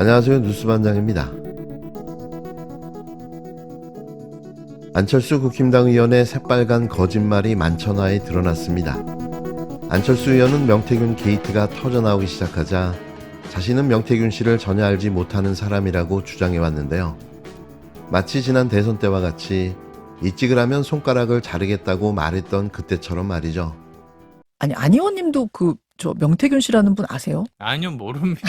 안녕하세요. 뉴스반장입니다. 안철수 국힘당 의원의 새빨간 거짓말이 만천하에 드러났습니다. 안철수 의원은 명태균 게이트가 터져나오기 시작하자 자신은 명태균 씨를 전혀 알지 못하는 사람이라고 주장해왔는데요. 마치 지난 대선 때와 같이 이직을 하면 손가락을 자르겠다고 말했던 그때처럼 말이죠. 아니, 안 의원님도 명태균 씨라는 분 아세요? 아니요, 모릅니다.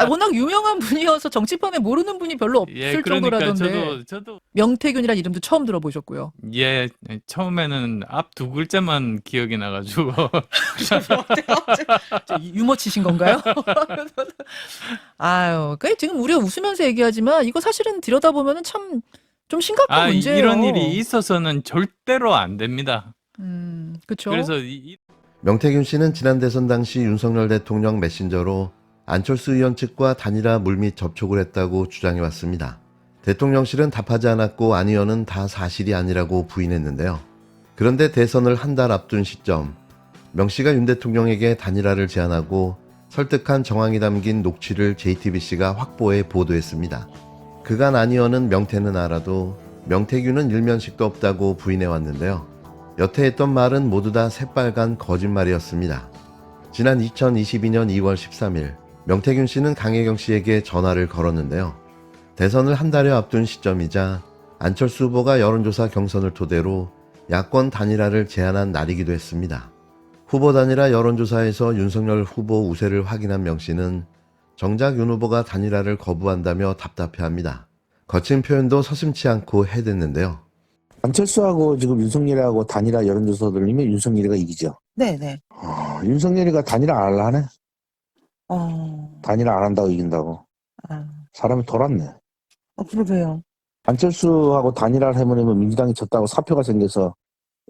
워낙 유명한 분이어서 정치판에 모르는 분이 별로 없을 예, 그러니까 정도라던데. 저도 명태균이란 이름도 처음 들어보셨고요. 예, 처음에는 앞 두 글자만 기억이 나가지고 유머 치신 건가요? 아유, 지금 우리가 웃으면서 얘기하지만 이거 사실은 들여다보면 참 좀 심각한 문제예요. 이런 일이 있어서는 절대로 안 됩니다. 그렇죠. 그래서 명태균 씨는 지난 대선 당시 윤석열 대통령 메신저로 안철수 의원 측과 단일화 물밑 접촉을 했다고 주장해왔습니다. 대통령실은 답하지 않았고 안 의원은 다 사실이 아니라고 부인했는데요. 그런데 대선을 한 달 앞둔 시점, 명 씨가 윤 대통령에게 단일화를 제안하고 설득한 정황이 담긴 녹취를 JTBC가 확보해 보도했습니다. 그간 안 의원은 명태는 알아도 명태균은 일면식도 없다고 부인해왔는데요. 여태 했던 말은 모두 다 새빨간 거짓말이었습니다. 지난 2022년 2월 13일 명태균 씨는 강혜경 씨에게 전화를 걸었는데요. 대선을 한 달여 앞둔 시점이자 안철수 후보가 여론조사 경선을 토대로 야권 단일화를 제안한 날이기도 했습니다. 후보 단일화 여론조사에서 윤석열 후보 우세를 확인한 명 씨는 정작 윤 후보가 단일화를 거부한다며 답답해합니다. 거친 표현도 서슴지 않고 해댔는데요. 안철수하고 지금 윤석열이하고 단일화 여론조사 돌리면 윤석열이가 이기죠. 네네. 윤석열이가 단일화 안 할라 하네. 단일화 안 한다고 이긴다고. 사람이 돌았네. 그러게요. 안철수하고 단일화를 해버리면 민주당이 졌다고 사표가 생겨서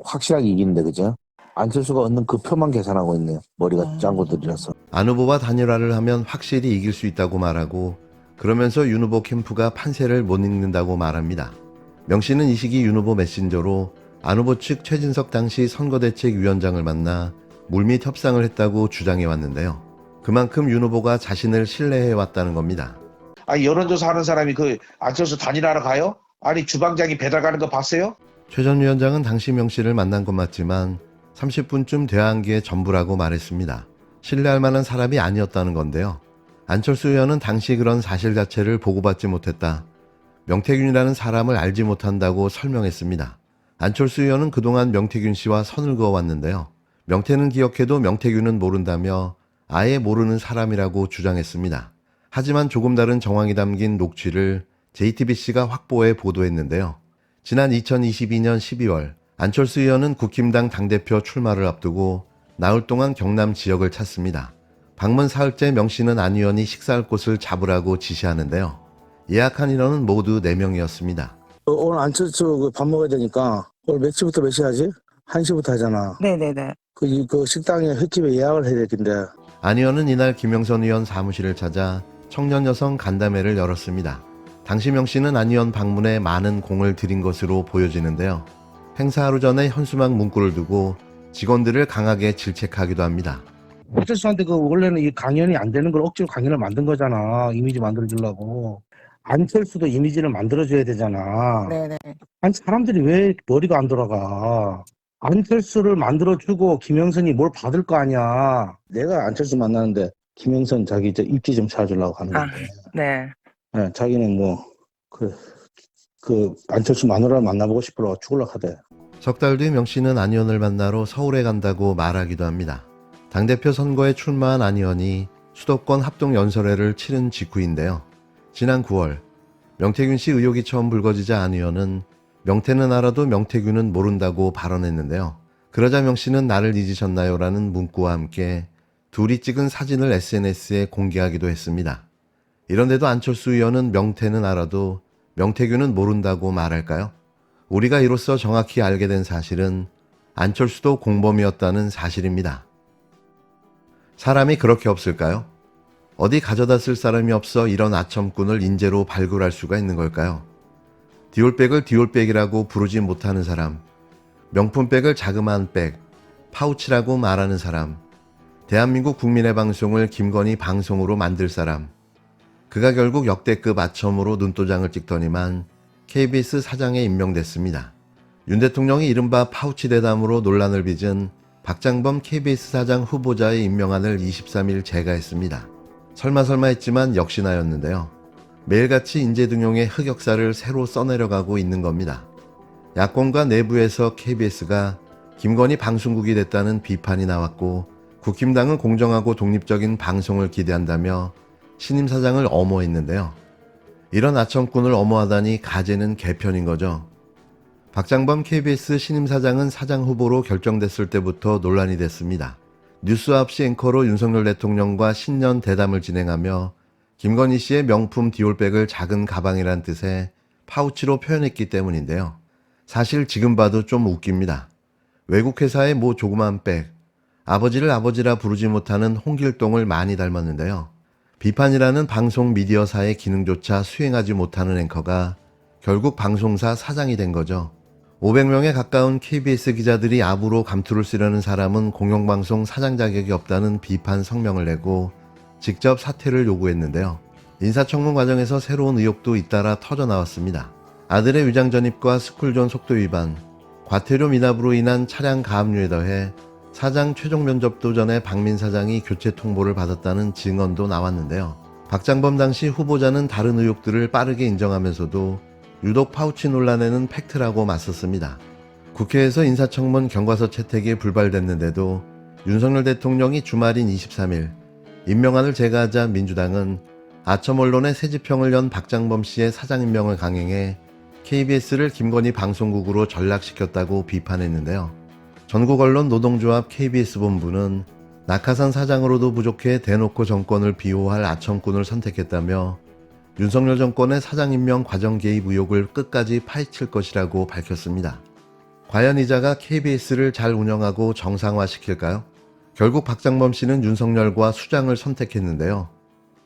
확실하게 이기는데, 그죠? 안철수가 얻는 그 표만 계산하고 있네요. 머리가 짱구들이라서. 안 후보와 단일화를 하면 확실히 이길 수 있다고 말하고 그러면서 윤 후보 캠프가 판세를 못 읽는다고 말합니다. 명 씨는 이 시기 윤 후보 메신저로 안 후보 측 최진석 당시 선거대책위원장을 만나 물밑 협상을 했다고 주장해왔는데요. 그만큼 윤 후보가 자신을 신뢰해왔다는 겁니다. 여론조사 하는 사람이 안철수 단일화하러 가요? 아니 주방장이 배달 가는 거 봤어요? 최 전 위원장은 당시 명 씨를 만난 건 맞지만 30분쯤 대화한 게 전부라고 말했습니다. 신뢰할 만한 사람이 아니었다는 건데요. 안철수 의원은 당시 그런 사실 자체를 보고받지 못했다. 명태균이라는 사람을 알지 못한다고 설명했습니다. 안철수 의원은 그동안 명태균 씨와 선을 그어왔는데요. 명태는 기억해도 명태균은 모른다며 아예 모르는 사람이라고 주장했습니다. 하지만 조금 다른 정황이 담긴 녹취를 JTBC가 확보해 보도했는데요. 지난 2022년 12월 안철수 의원은 국힘당 당대표 출마를 앞두고 나흘 동안 경남 지역을 찾습니다. 방문 사흘째 명 씨는 안 의원이 식사할 곳을 잡으라고 지시하는데요. 예약한 인원은 모두 4명이었습니다. 오늘 안철수 밥 먹어야 되니까 오늘 몇 시부터 몇 시 하지? 1시부터 하잖아. 네네네. 그 식당에 횟집에 예약을 해야 되겠는데. 안 의원은 이날 김영선 의원 사무실을 찾아 청년 여성 간담회를 열었습니다. 당시 명 씨는 안 의원 방문에 많은 공을 들인 것으로 보여지는데요. 행사 하루 전에 현수막 문구를 두고 직원들을 강하게 질책하기도 합니다. 안철수한테 원래는 이 강연이 안 되는 걸 억지로 강연을 만든 거잖아. 이미지 만들어주려고. 안철수도 이미지를 만들어줘야 되잖아. 네네. 아니 사람들이 왜 머리가 안 돌아가. 안철수를 만들어주고 김영선이 뭘 받을 거 아니야. 내가 안철수 만나는데 김영선 자기 입지 좀 찾아주려고 하는 건데. 네. 네, 자기는 안철수 마누라를 만나보고 싶으러 죽으려고 하대. 석 달 뒤 명 씨는 안 의원을 만나러 서울에 간다고 말하기도 합니다. 당대표 선거에 출마한 안 의원이 수도권 합동연설회를 치른 직후인데요. 지난 9월 명태균 씨 의혹이 처음 불거지자 안 의원은 명태는 알아도 명태균은 모른다고 발언했는데요. 그러자 명 씨는 나를 잊으셨나요? 라는 문구와 함께 둘이 찍은 사진을 SNS에 공개하기도 했습니다. 이런데도 안철수 의원은 명태는 알아도 명태균은 모른다고 말할까요? 우리가 이로써 정확히 알게 된 사실은 안철수도 공범이었다는 사실입니다. 사람이 그렇게 없을까요? 어디 가져다 쓸 사람이 없어 이런 아첨꾼을 인재로 발굴할 수가 있는 걸까요? 디올백을 디올백이라고 부르지 못하는 사람, 명품백을 자그마한 백, 파우치라고 말하는 사람, 대한민국 국민의 방송을 김건희 방송으로 만들 사람, 그가 결국 역대급 아첨으로 눈도장을 찍더니만 KBS 사장에 임명됐습니다. 윤 대통령이 이른바 파우치 대담으로 논란을 빚은 박장범 KBS 사장 후보자의 임명안을 23일 제거했습니다. 설마 했지만 역시나였는데요. 매일같이 인재등용의 흑역사를 새로 써내려가고 있는 겁니다. 야권과 내부에서 KBS가 김건희 방송국이 됐다는 비판이 나왔고, 국힘당은 공정하고 독립적인 방송을 기대한다며 신임 사장을 엄호했는데요. 이런 아첨꾼을 엄호하다니 가재는 개편인 거죠. 박장범 KBS 신임 사장은 사장 후보로 결정됐을 때부터 논란이 됐습니다. 뉴스 9시 앵커로 윤석열 대통령과 신년 대담을 진행하며 김건희 씨의 명품 디올백을 작은 가방이란 뜻의 파우치로 표현했기 때문인데요. 사실 지금 봐도 좀 웃깁니다. 외국 회사의 뭐 조그만 백, 아버지를 아버지라 부르지 못하는 홍길동을 많이 닮았는데요. 비판이라는 방송 미디어사의 기능조차 수행하지 못하는 앵커가 결국 방송사 사장이 된 거죠. 500명에 가까운 KBS 기자들이 압으로 감투를 쓰려는 사람은 공영방송 사장 자격이 없다는 비판 성명을 내고 직접 사퇴를 요구했는데요. 인사청문 과정에서 새로운 의혹도 잇따라 터져나왔습니다. 아들의 위장 전입과 스쿨존 속도 위반, 과태료 미납으로 인한 차량 가압류에 더해 사장 최종 면접도 전에 박민 사장이 교체 통보를 받았다는 증언도 나왔는데요. 박장범 당시 후보자는 다른 의혹들을 빠르게 인정하면서도 유독 파우치 논란에는 팩트라고 맞섰습니다. 국회에서 인사청문 경과서 채택이 불발됐는데도 윤석열 대통령이 주말인 23일 임명안을 제거하자 민주당은 아첨 언론의 새지평을 연 박장범 씨의 사장 임명을 강행해 KBS를 김건희 방송국으로 전락시켰다고 비판했는데요. 전국 언론 노동조합 KBS 본부는 낙하산 사장으로도 부족해 대놓고 정권을 비호할 아첨꾼을 선택했다며 윤석열 정권의 사장 임명 과정 개입 의혹을 끝까지 파헤칠 것이라고 밝혔습니다. 과연 이자가 KBS를 잘 운영하고 정상화시킬까요? 결국 박장범 씨는 윤석열과 수장을 선택했는데요.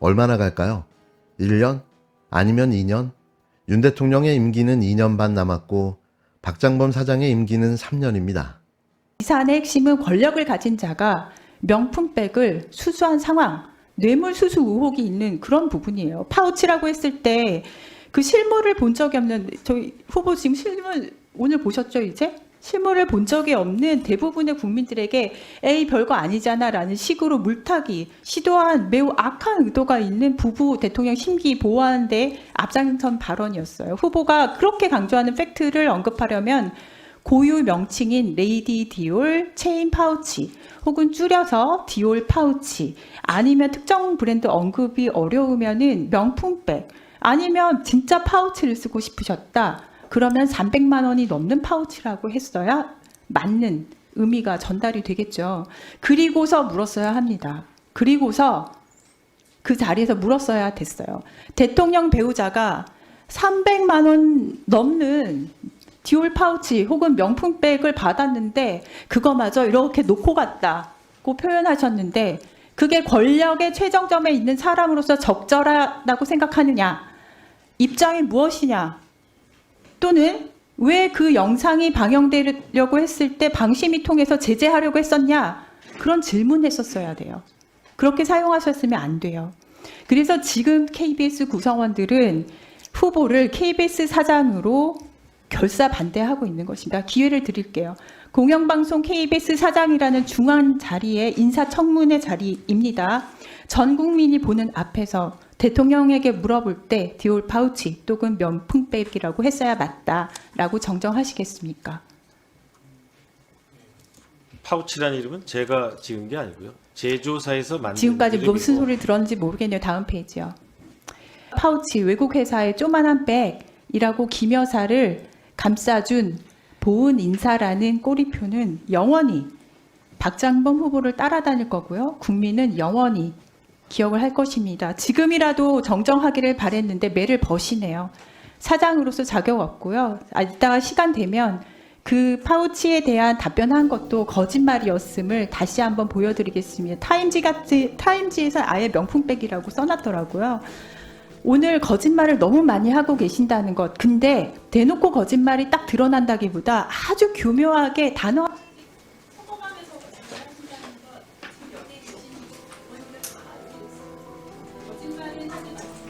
얼마나 갈까요? 1년? 아니면 2년? 윤 대통령의 임기는 2년 반 남았고 박장범 사장의 임기는 3년입니다. 이 사안의 핵심은 권력을 가진 자가 명품백을 수수한 상황, 뇌물수수 의혹이 있는 그런 부분이에요. 파우치라고 했을 때 그 실물을 본 적이 없는, 저희 후보 지금 실물 오늘 보셨죠 이제? 실물을 본 적이 없는 대부분의 국민들에게 에이 별거 아니잖아 라는 식으로 물타기 시도한 매우 악한 의도가 있는 부부 대통령 심기 보호하는 데 앞장선 발언이었어요. 후보가 그렇게 강조하는 팩트를 언급하려면 고유 명칭인 레이디 디올 체인 파우치 혹은 줄여서 디올 파우치, 아니면 특정 브랜드 언급이 어려우면은 명품백, 아니면 진짜 파우치를 쓰고 싶으셨다. 그러면 300만 원이 넘는 파우치라고 했어야 맞는 의미가 전달이 되겠죠. 그리고서 물었어야 합니다. 그리고서 그 자리에서 물었어야 됐어요. 대통령 배우자가 300만 원 넘는 디올 파우치 혹은 명품백을 받았는데 그거마저 이렇게 놓고 갔다고 표현하셨는데, 그게 권력의 최정점에 있는 사람으로서 적절하다고 생각하느냐, 입장이 무엇이냐, 또는 왜 그 영상이 방영되려고 했을 때 방심이 통해서 제재하려고 했었냐, 그런 질문했었어야 돼요. 그렇게 사용하셨으면 안 돼요. 그래서 지금 KBS 구성원들은 후보를 KBS 사장으로 결사 반대하고 있는 것입니다. 기회를 드릴게요. 공영방송 KBS 사장이라는 중요한 자리에 인사청문회 자리입니다. 전 국민이 보는 앞에서 대통령에게 물어볼 때 디올 파우치 또는 명품백이라고 했어야 맞다라고 정정하시겠습니까? 파우치라는 이름은 제가 지은 게 아니고요. 제조사에서 만든 지금까지 이름이고. 무슨 소리를 들었는지 모르겠네요. 다음 페이지요. 파우치, 외국 회사의 조만한 백이라고 김 여사를 감싸준 보은 인사라는 꼬리표는 영원히 박장범 후보를 따라다닐 거고요. 국민은 영원히 기억을 할 것입니다. 지금이라도 정정하기를 바랬는데 매를 버시네요. 사장으로서 자격 없고요. 이따가 시간 되면 그 파우치에 대한 답변한 것도 거짓말이었음을 다시 한번 보여드리겠습니다. 타임지에서 아예 명품백이라고 써놨더라고요. 오늘 거짓말을 너무 많이 하고 계신다는 것. 근데 대놓고 거짓말이 딱 드러난다기보다 아주 교묘하게 단어 거짓말은 하지 마세요.